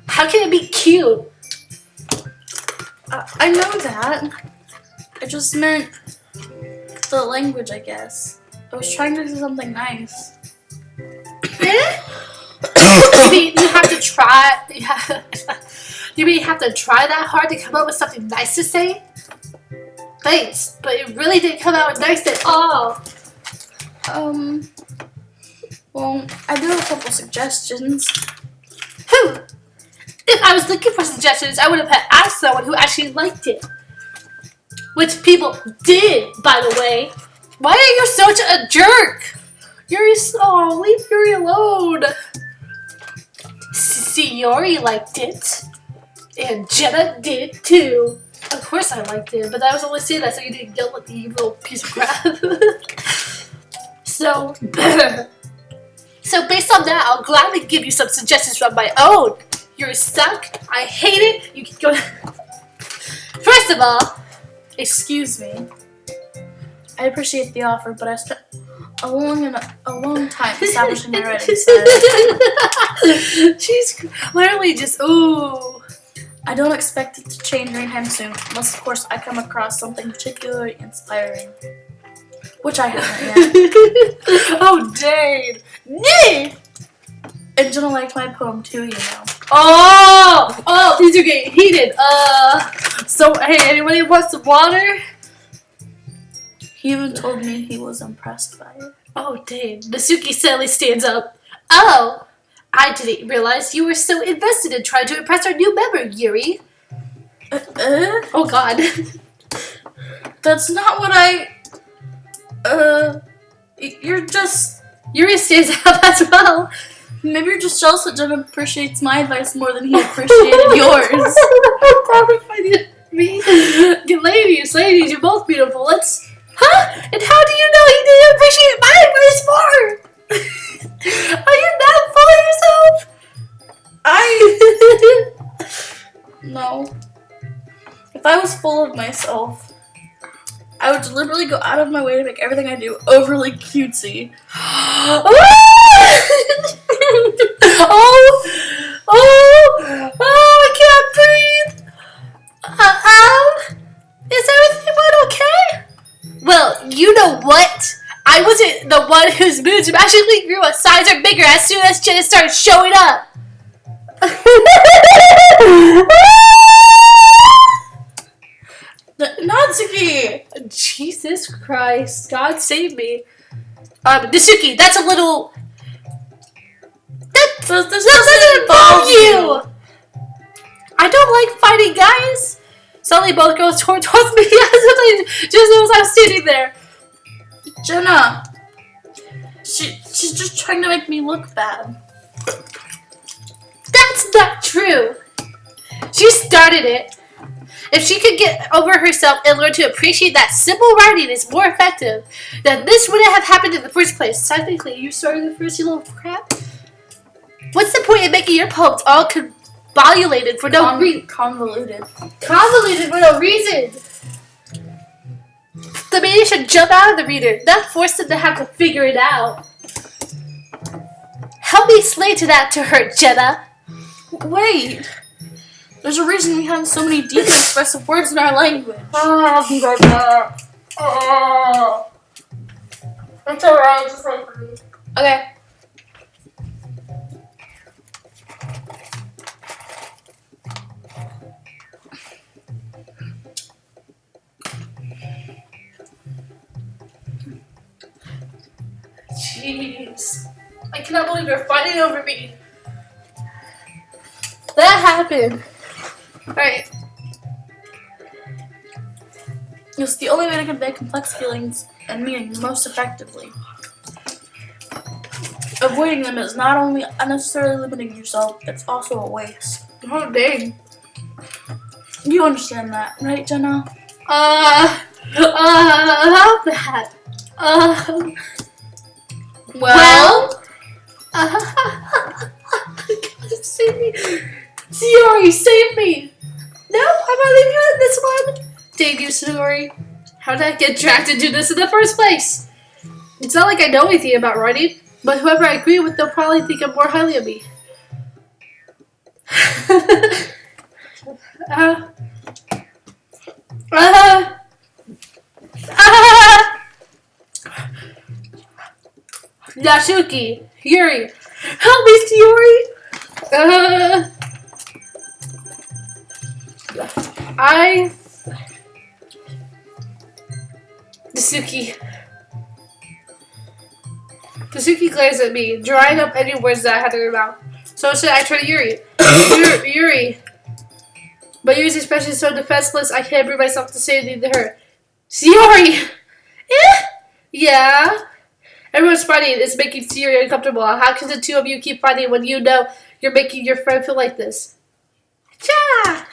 How can it be cute? I know that. I just meant the language, I guess. I was trying to do something nice. I mean, you have to try. You mean you have to try that hard to come up with something nice to say? Thanks, but it really didn't come out nice at all. Well, I do have a couple suggestions. If I was looking for suggestions, I would have asked someone who actually liked it. Which people did, by the way. Why are you such a jerk? Leave Yuri alone. Sayori liked it. And Jenna did too. Of course I liked it, but I was only saying that so you didn't yell at the little piece of crap. So based on that, I'll gladly give you some suggestions from my own. You're stuck. I hate it. You can go. First of all, excuse me. I appreciate the offer, but I spent a long time establishing my writing style. She's literally just ooh. I don't expect it to change anytime soon, unless of course I come across something particularly inspiring. Which I haven't yet. Oh, dang. And Jenna liked my poem too, you know. Oh, these are getting heated. So, hey, anybody want some water? He even told me he was impressed by it. Oh, dang. Nasuki sadly stands up. Oh, I didn't realize you were so invested in trying to impress our new member, Yuri. Oh, God. That's not what you're just... Yuri stands up as well. Maybe you're just jealous that Jenna appreciates my advice more than he appreciated yours. Me? Ladies, you're both beautiful. Let's... Huh? And how do you know he didn't appreciate my advice more? Are you that full of yourself? No. If I was full of myself, I would deliberately go out of my way to make everything I do overly cutesy. I can't breathe. Is everything okay? Well, you know what? I wasn't the one whose moods magically grew a size or bigger as soon as Jenna started showing up. Natsuki! Jesus Christ. God save me. Nasuki, that's a little... That doesn't involve you! I don't like fighting guys. Suddenly both girls towards me just as I was standing there. Jenna! She's just trying to make me look bad. That's not true. She started it. If she could get over herself and learn to appreciate that simple writing is more effective, then this wouldn't have happened in the first place. Technically, you started the first, you little crap. What's the point in making your poems all convoluted for no reason? Convoluted for no reason. The meaning should jump out of the reader, not force them to have to figure it out. Help me explain to her, Jenna. Wait. There's a reason we have so many deep expressive words in our language. I'll be right back. That's alright, just wait for me. Okay. Jeez. I cannot believe you're fighting over me. That happened. Alright. It's the only way to convey complex feelings and meaning most effectively. Avoiding them is not only unnecessarily limiting yourself, it's also a waste. Oh, dang. You understand that, right, Jenna? About that. Well? Save me. Sayori, save me. No, I'm not leaving you in this one. Dang you, Sayori. How did I get dragged into this in the first place? It's not like I know anything about writing, but whoever I agree with, they'll probably think I'm more highly of me. Natsuki, Yuri, help me, Sayori. Natsuki glares at me, drying up any words that I had in her mouth. So should I turn to Yuri? Yuri. But Yuri's expression is so defenseless, I can't bring myself to say anything to her. Sayori! Yeah? Everyone's fighting. It's making Sayori uncomfortable. How can the two of you keep fighting when you know you're making your friend feel like this? Yeah!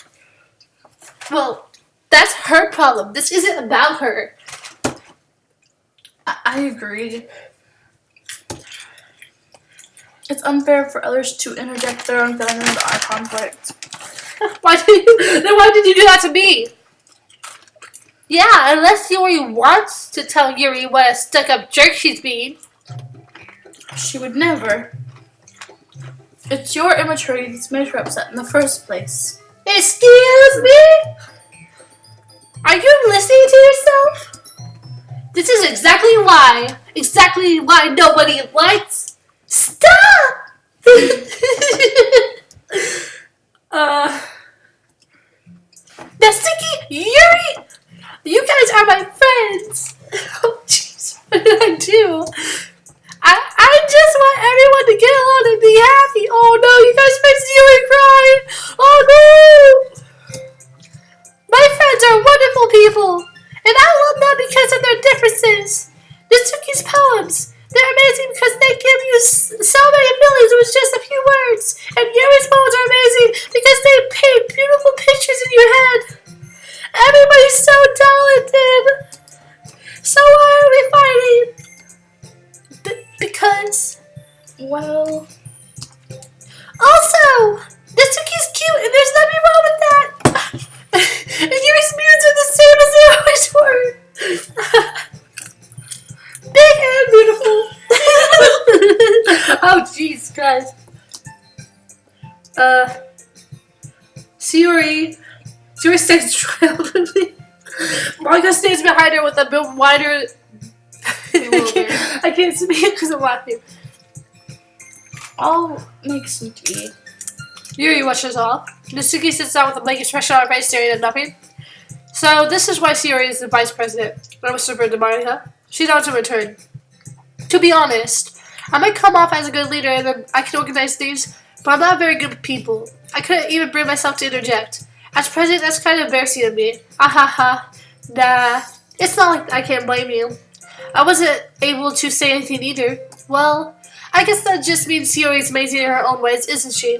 Well, that's her problem. This isn't about her. I agree. It's unfair for others to interject their own feelings into our conflict. Why did you do that to me? Yeah, unless Yuri wants to tell Yuri what a stuck-up jerk she's being. She would never. It's your immaturity that's made her upset in the first place. Excuse me? Are you listening to yourself? This is exactly why nobody likes. Stop! Natsuki, Yuri, you guys are my friends. Oh, jeez, what did I do? I just want everyone to get along and be happy. Oh no, you guys made Yuri cry. Oh no! My friends are wonderful people, and I love them because of their differences. Natsuki's poems, they're amazing because they give you so many feelings with just a few words. And Yuri's poems are amazing because they paint beautiful pictures in your head. Everybody's so talented. So why are we fighting? Because, well... Also, Natsuki's cute and there's nothing wrong with that. And Yuri's moods are the same as they always were. Big and beautiful. Oh, jeez, guys. Sayori stands triumphantly. Monica stands behind her with a bit wider. I can't speak because I'm laughing. I'll make some tea. Yuri washes off. Natsuki sits down with a blank expression on her face, staring at nothing. So this is why Sayori is the vice president. I whispered to Monica. She nods in return. To be honest, I might come off as a good leader and then I can organize things, but I'm not very good with people. I couldn't even bring myself to interject. As president, that's kind of embarrassing of me. Ahaha. Nah. It's not like I can't blame you. I wasn't able to say anything either. Well, I guess that just means Sayori's amazing in her own ways, isn't she?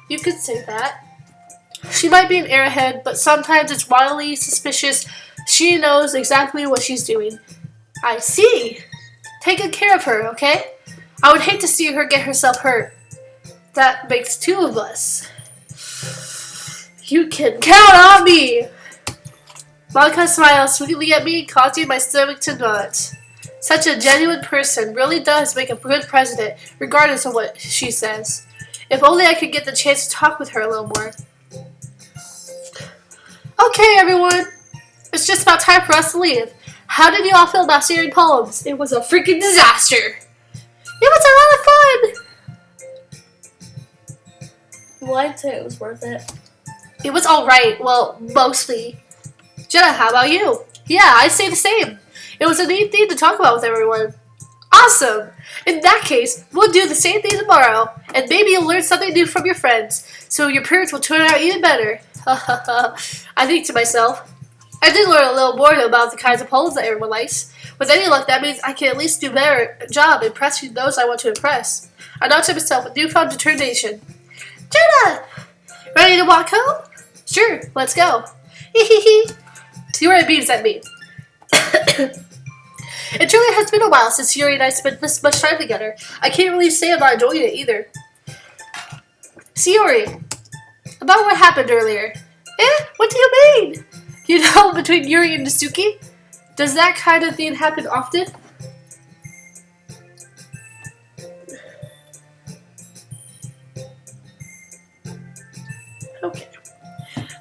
You could say that. She might be an airhead, but sometimes it's wildly suspicious. She knows exactly what she's doing. I see. Take good care of her, okay? I would hate to see her get herself hurt. That makes two of us. You can count on me! Monica smiles sweetly at me, causing my stomach to knot. Such a genuine person really does make a good president, regardless of what she says. If only I could get the chance to talk with her a little more. Okay, everyone. It's just about time for us to leave. How did you all feel about sharing poems? It was a freaking disaster. It was a lot of fun. Well, I'd say it was worth it. It was alright. Well, mostly. Jenna, how about you? Yeah, I'd say the same. It was a neat thing to talk about with everyone. Awesome! In that case, we'll do the same thing tomorrow, and maybe you'll learn something new from your friends, so your parents will turn out even better. I think to myself, I did learn a little more about the kinds of poems that everyone likes. With any luck, that means I can at least do a better job impressing those I want to impress. I thought to myself with newfound determination. Jenna! Ready to walk home? Sure, let's go. Hee. See what it means at me. It truly has been a while since Yuri and I spent this much time together. I can't really say I'm not enjoying it either. See, Yuri, about what happened earlier. What do you mean? You know, between Yuri and Nasuki? Does that kind of thing happen often? Okay.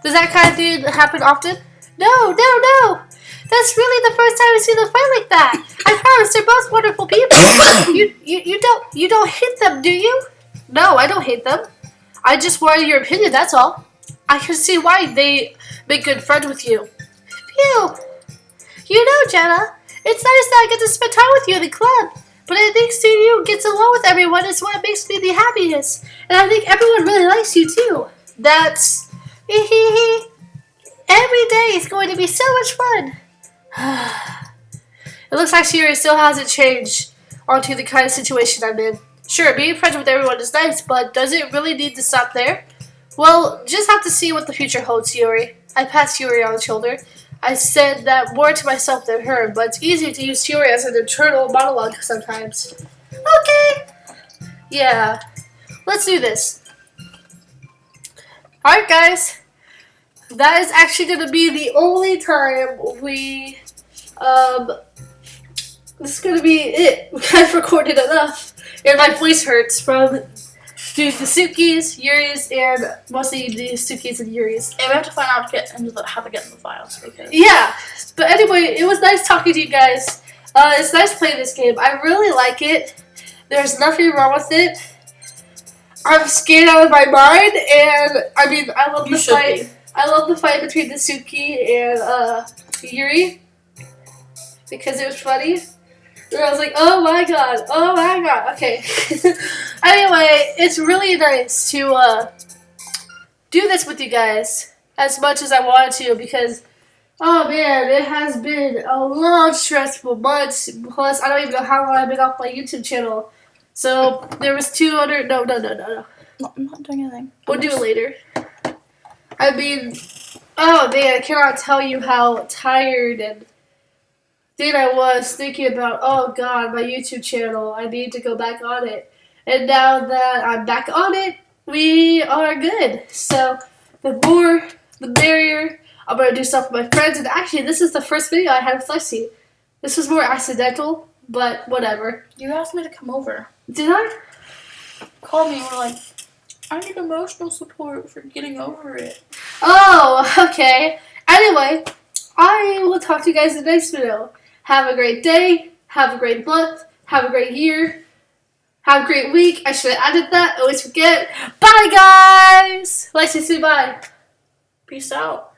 Does that kind of thing happen often? No. That's really the first time I've seen them fight like that. I promise they're both wonderful people. You don't hate them, do you? No, I don't hate them. I just wanted your opinion, that's all. I can see why they make good friends with you. Phew. You know, Jenna, it's nice that I get to spend time with you in the club. But I think seeing you get along with everyone is what makes me the happiest. And I think everyone really likes you too. That's... Every day is going to be so much fun. It looks like Shiri still hasn't changed onto the kind of situation I'm in. Sure, being friends with everyone is nice, but does it really need to stop there? Well, just have to see what the future holds, Yuri. I passed Yuri on the shoulder. I said that more to myself than her, but it's easy to use Yuri as an internal monologue sometimes. Okay. Yeah, let's do this. Alright, guys. That is actually going to be the only time we, this is going to be it. I've recorded enough, and my voice hurts from doing the Sukis, Yuri's, and mostly the Sukis and Yuri's. And we have to find out how to get in the files. Because yeah, but anyway, it was nice talking to you guys. It's nice playing this game. I really like it. There's nothing wrong with it. I'm scared out of my mind, and I mean, I love the fight. I love the fight between Nasuki and Yuri because it was funny. And I was like, oh my god. Okay. Anyway, it's really nice to do this with you guys as much as I wanted to because, oh man, it has been a long, stressful month. Plus, I don't even know how long I've been off my YouTube channel. So, there was 200... No. I'm not doing anything. We'll do it later. I mean, oh man, I cannot tell you how tired and thin I was thinking about, oh god, my YouTube channel, I need to go back on it. And now that I'm back on it, we are good. So, the more, the merrier. I'm going to do stuff with my friends, and actually, this is the first video I had with Lexi. This was more accidental, but whatever. You asked me to come over. Did I? Call me and we're like, I need emotional support for getting over it. Oh, okay. Anyway, I will talk to you guys in the next video. Have a great day. Have a great month. Have a great year. Have a great week. I should have added that. I always forget. Bye, guys. Lexi, say bye. Peace out.